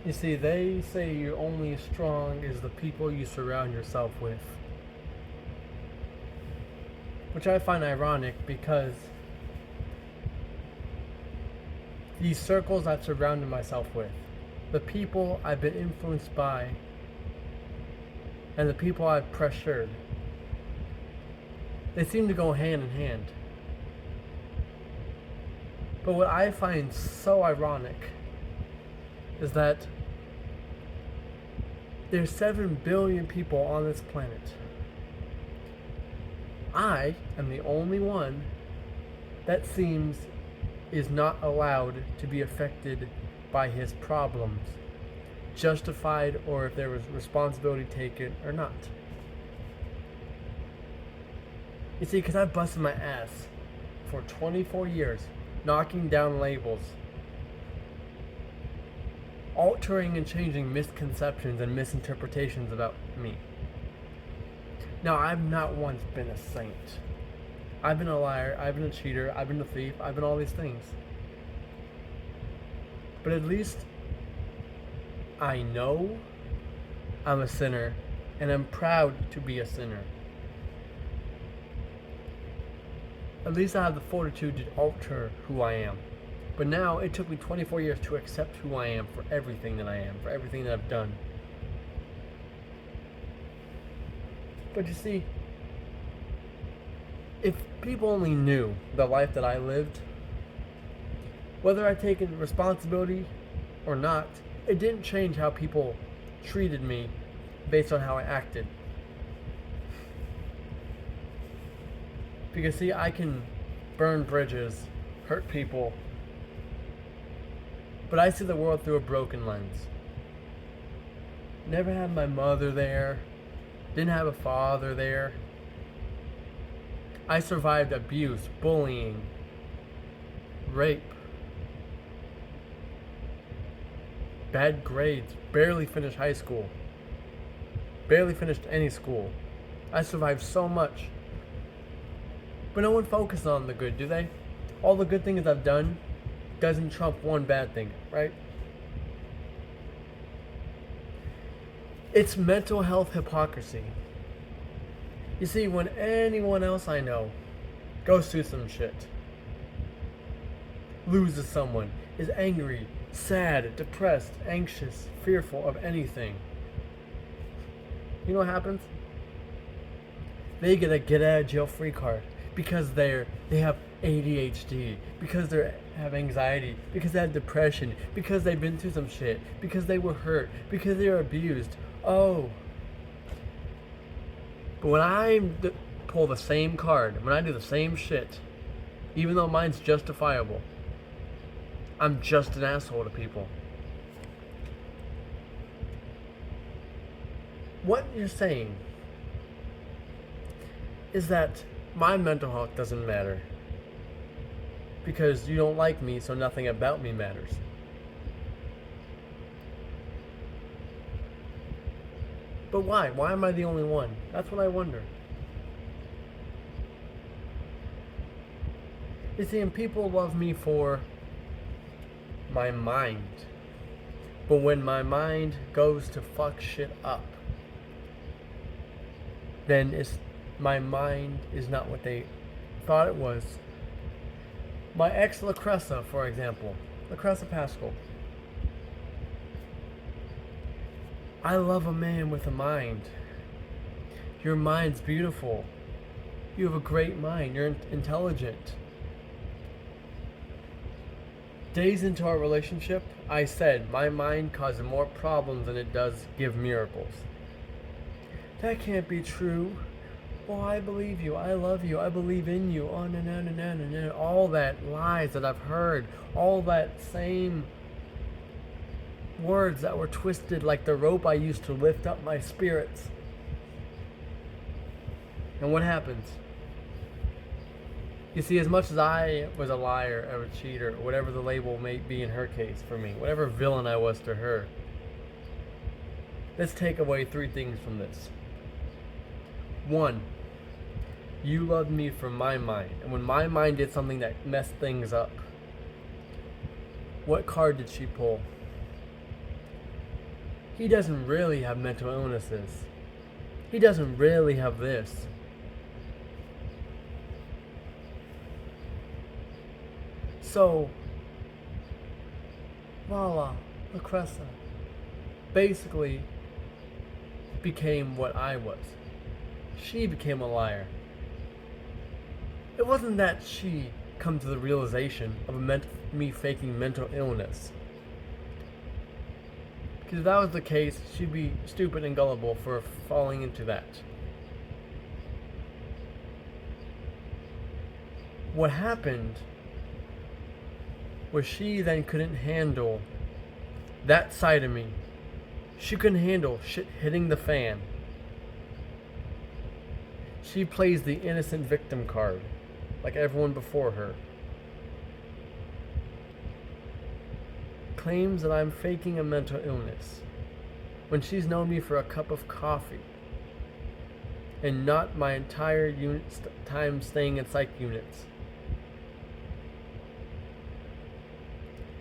You see, they say you're only as strong as the people you surround yourself with. Which I find ironic because these circles I've surrounded myself with, the people I've been influenced by, and the people I've pressured, they seem to go hand in hand. But what I find so ironic is that there's 7 billion people on this planet. I am the only one that seems is not allowed to be affected by his problems, justified or if there was responsibility taken or not. You see, because I busted my ass for 24 years, knocking down labels, altering and changing misconceptions and misinterpretations about me. Now, I've not once been a saint. I've been a liar, I've been a cheater, I've been a thief, I've been all these things. But at least I know I'm a sinner, and I'm proud to be a sinner. At least I have the fortitude to alter who I am. But now it took me 24 years to accept who I am for everything that I am, for everything that I've done. But you see, if people only knew the life that I lived, whether I'd taken responsibility or not, it didn't change how people treated me based on how I acted. Because see, I can burn bridges, hurt people, but I see the world through a broken lens. Never had my mother there, didn't have a father there. I survived abuse, bullying, rape, bad grades, barely finished high school, barely finished any school. I survived so much. But no one focuses on the good, do they? All the good things I've done doesn't trump one bad thing, right? It's mental health hypocrisy. You see, when anyone else I know goes through some shit, loses someone, is angry, sad, depressed, anxious, fearful of anything, you know what happens? They get a get out of jail free card because they have ADHD, because they have anxiety, because they have depression, because they've been through some shit, because they were hurt, because they were abused. Oh. But when I pull the same card, when I do the same shit, even though mine's justifiable, I'm just an asshole to people. What you're saying is that my mental health doesn't matter because you don't like me, so nothing about me matters. But why? Why am I the only one? That's what I wonder. You see, and people love me for my mind. But when my mind goes to fuck shit up, then my mind is not what they thought it was. My ex Lucressa, for example, Lucressa Pascal. I love a man with a mind. Your mind's beautiful. You have a great mind. You're intelligent. Days into our relationship, I said my mind causes more problems than it does give miracles. That can't be true. Oh, I believe you. I love you. I believe in you. Oh, no, no, no, no, no, no. All that lies that I've heard. All that same words that were twisted like the rope I used to lift up my spirits. And what happens? You see, as much as I was a liar or a cheater, or whatever the label may be in her case for me, whatever villain I was to her, let's take away 3 things from this. 1, you loved me for my mind. And when my mind did something that messed things up, what card did she pull? he doesn't really have mental illnesses. He doesn't really have this. So, Lala, Lucreza, basically became what I was. She became a liar. It wasn't that she come to the realization of me faking mental illness. Because if that was the case, she'd be stupid and gullible for falling into that. What happened was she then couldn't handle that side of me. She couldn't handle shit hitting the fan. She plays the innocent victim card, like everyone before her. Claims that I'm faking a mental illness when she's known me for a cup of coffee and not my entire time staying in psych units.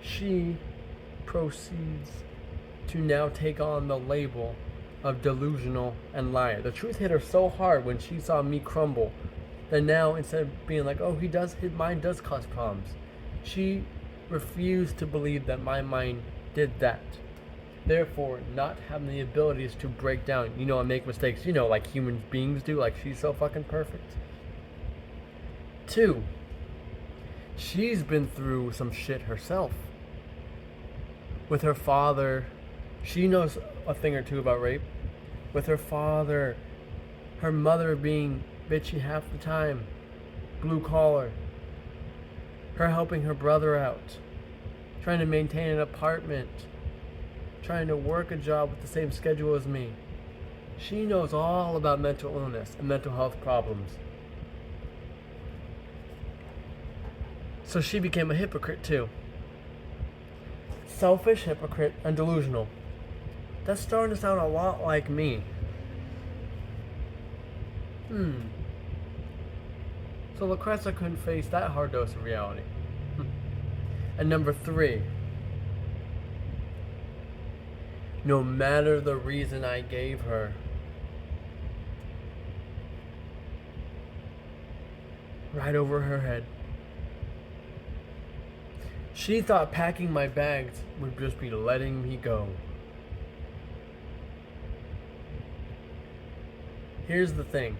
She proceeds to now take on the label of delusional and liar. The truth hit her so hard when she saw me crumble that now, instead of being like, oh, his mind does cause problems, she refused to believe that my mind did that. Therefore, not having the abilities to break down, and make mistakes, like human beings do, like she's so fucking perfect. 2, she's been through some shit herself. With her father, she knows a thing or two about rape. With her father, her mother being bitchy half the time, blue collar, her helping her brother out, trying to maintain an apartment, trying to work a job with the same schedule as me. She knows all about mental illness and mental health problems. So she became a hypocrite too. Selfish, hypocrite, and delusional. That's starting to sound a lot like me. So Lucreza couldn't face that hard dose of reality. And number 3, no matter the reason I gave her, right over her head. She thought packing my bags would just be letting me go. Here's the thing.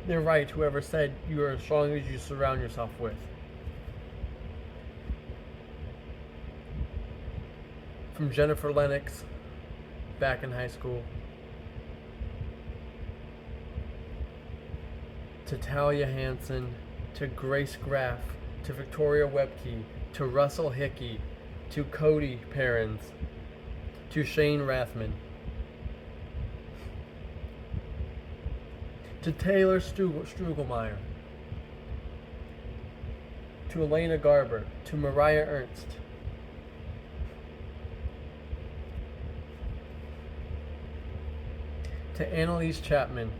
They're right, whoever said you are as strong as you surround yourself with. From Jennifer Lennox, back in high school, to Talia Hansen, to Grace Graff, to Victoria Webke, to Russell Hickey, to Cody Perrins, to Shane Rathman, to Taylor Strugelmeyer, to Elena Garber, to Mariah Ernst, to Annalise Chapman,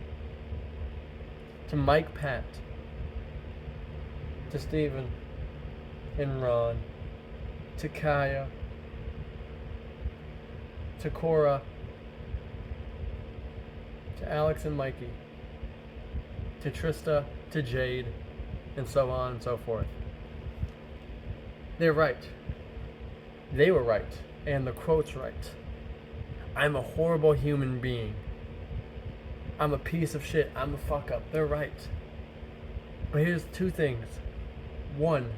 to Mike Pat, to Stephen and Ron, to Kaya, to Cora, to Alex and Mikey, to Trista, to Jade, and so on and so forth. They're right. They were right. And the quote's right. I'm a horrible human being. I'm a piece of shit. I'm a fuck up. They're right. But here's 2 things. 1,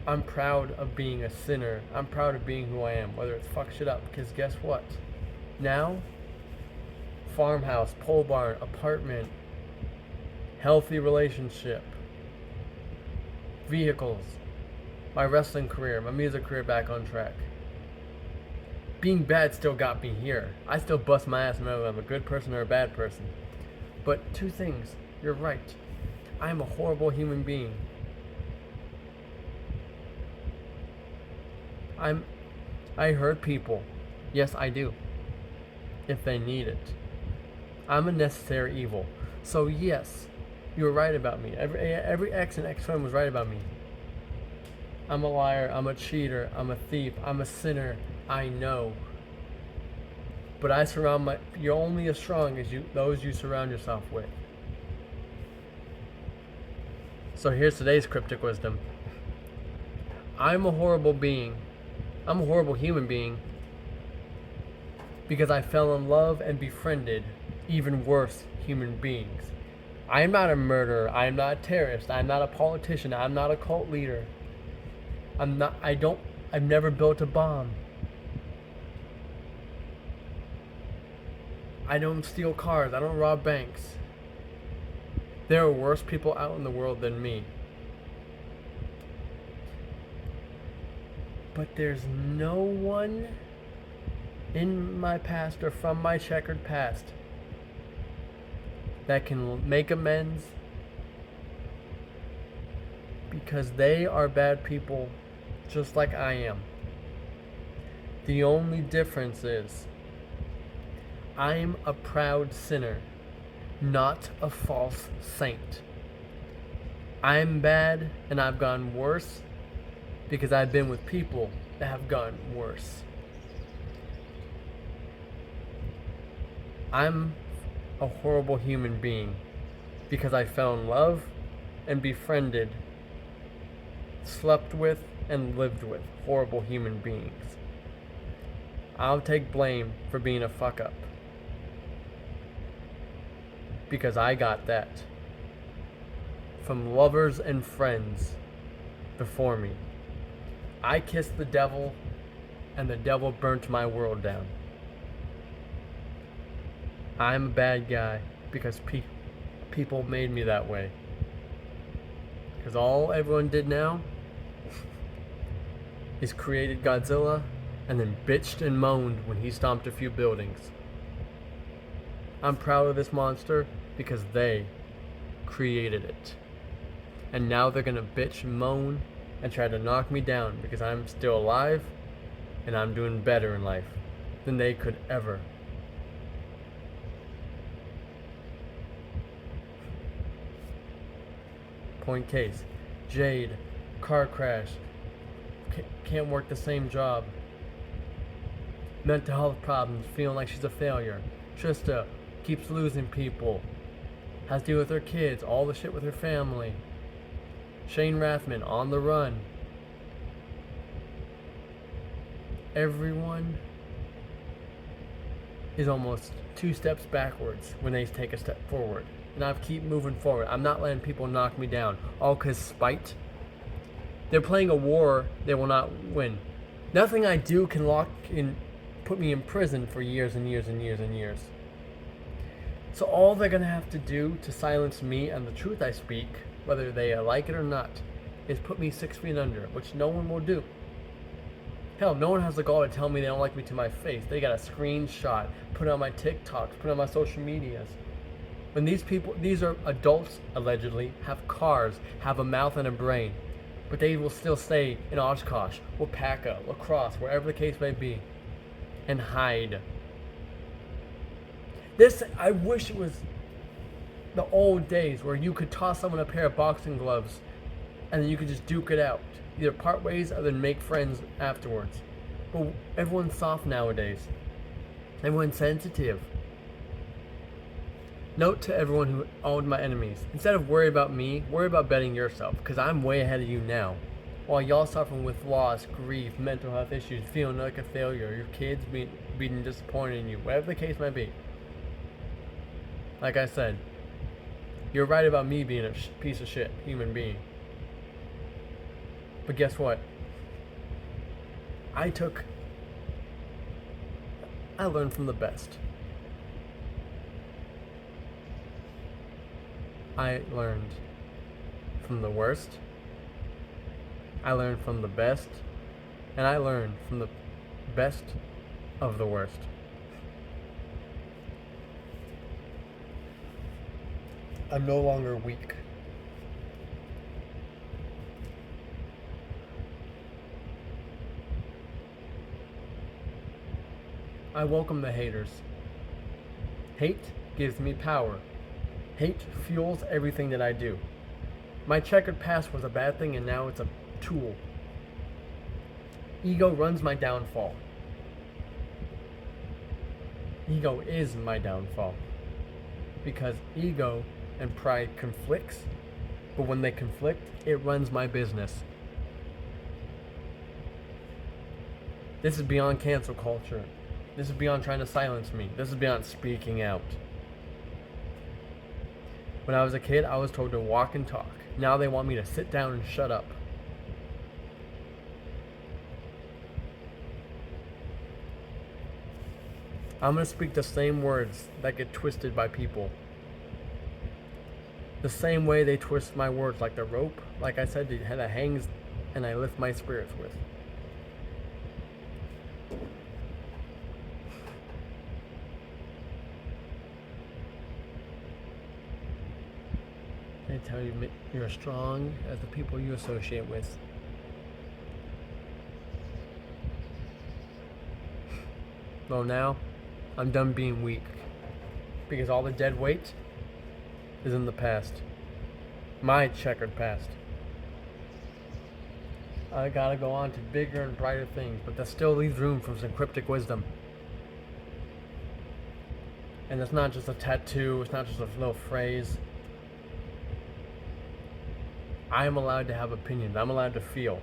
I'm proud of being a sinner. I'm proud of being who I am, whether it's fuck shit up. Because guess what? Now, farmhouse, pole barn, apartment, healthy relationship, vehicles, my wrestling career, my music career back on track. Being bad still got me here. I still bust my ass whether I'm a good person or a bad person. But 2 things. You're right. I'm a horrible human being. I hurt people. Yes, I do. If they need it. I'm a necessary evil. So yes, you were right about me. Every ex and ex-friend was right about me. I'm a liar, I'm a cheater, I'm a thief, I'm a sinner. I know. But you're only as strong as those you surround yourself with. So here's today's cryptic wisdom. I'm a horrible being. I'm a horrible human being because I fell in love and befriended even worse human beings. I am not a murderer. I am not a terrorist. I'm not a politician. I'm not a cult leader. I've never built a bomb. I don't steal cars. I don't rob banks. There are worse people out in the world than me. But there's no one in my past or from my checkered past that can make amends because they are bad people just like I am. The only difference is I'm a proud sinner, not a false saint. I'm bad and I've gone worse because I've been with people that have gone worse. I'm a horrible human being because I fell in love and befriended, slept with, and lived with horrible human beings. I'll take blame for being a fuck up because I got that from lovers and friends before me. I kissed the devil and the devil burnt my world down. I'm a bad guy because people made me that way. Because all everyone did now is created Godzilla and then bitched and moaned when he stomped a few buildings. I'm proud of this monster because they created it. And now they're gonna bitch and moan and try to knock me down because I'm still alive and I'm doing better in life than they could ever. Point case, Jade, car crash, can't work the same job, mental health problems, feeling like she's a failure. Trista keeps losing people, has to deal with her kids, all the shit with her family. Shane Rathman on the run. Everyone is almost 2 steps backwards when they take a step forward. And I keep moving forward. I'm not letting people knock me down. All because spite. They're playing a war they will not win. Nothing I do can put me in prison for years and years and years and years. So all they're going to have to do to silence me and the truth I speak, whether they like it or not, is put me 6 feet under, which no one will do. Hell, no one has the gall to tell me they don't like me to my face. They got a screenshot, put it on my TikToks, put it on my social medias. When these are adults, allegedly, have cars, have a mouth and a brain, but they will still stay in Oshkosh, Wapaka, La Crosse, wherever the case may be, and hide. I wish it was the old days where you could toss someone a pair of boxing gloves and then you could just duke it out. Either part ways or then make friends afterwards. But everyone's soft nowadays. Everyone's sensitive. Note to everyone who owned my enemies. Instead of worry about me, worry about betting yourself, because I'm way ahead of you now. While y'all suffering with loss, grief, mental health issues, feeling like a failure, your kids being disappointed in you, whatever the case might be. Like I said, you're right about me being a piece of shit human being. But guess what? I learned from the best. I learned from the worst. I learned from the best. And I learned from the best of the worst. I'm no longer weak. I welcome the haters. Hate gives me power. Hate fuels everything that I do. My checkered past was a bad thing and now it's a tool. Ego runs my downfall. Ego is my downfall. Because ego and pride conflicts, but when they conflict, it runs my business. This is beyond cancel culture. This is beyond trying to silence me. This is beyond speaking out. When I was a kid, I was told to walk and talk. Now they want me to sit down and shut up. I'm going to speak the same words that get twisted by people. The same way they twist my words, like the rope, like I said, that hangs and I lift my spirits with. They tell you you're strong as the people you associate with. Well, now I'm done being weak because all the dead weight is in the past. My checkered past. I gotta go on to bigger and brighter things, but that still leaves room for some cryptic wisdom. And it's not just a tattoo, it's not just a little phrase. I am allowed to have opinions. I'm allowed to feel.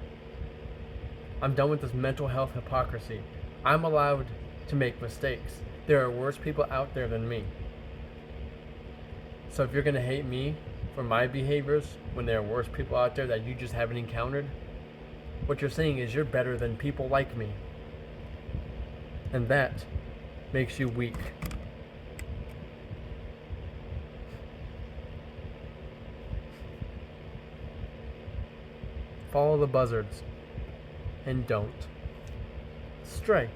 I'm done with this mental health hypocrisy. I'm allowed to make mistakes. There are worse people out there than me. So if you're going to hate me for my behaviors when there are worse people out there that you just haven't encountered, what you're saying is you're better than people like me. And that makes you weak. Follow the buzzards and don't stray.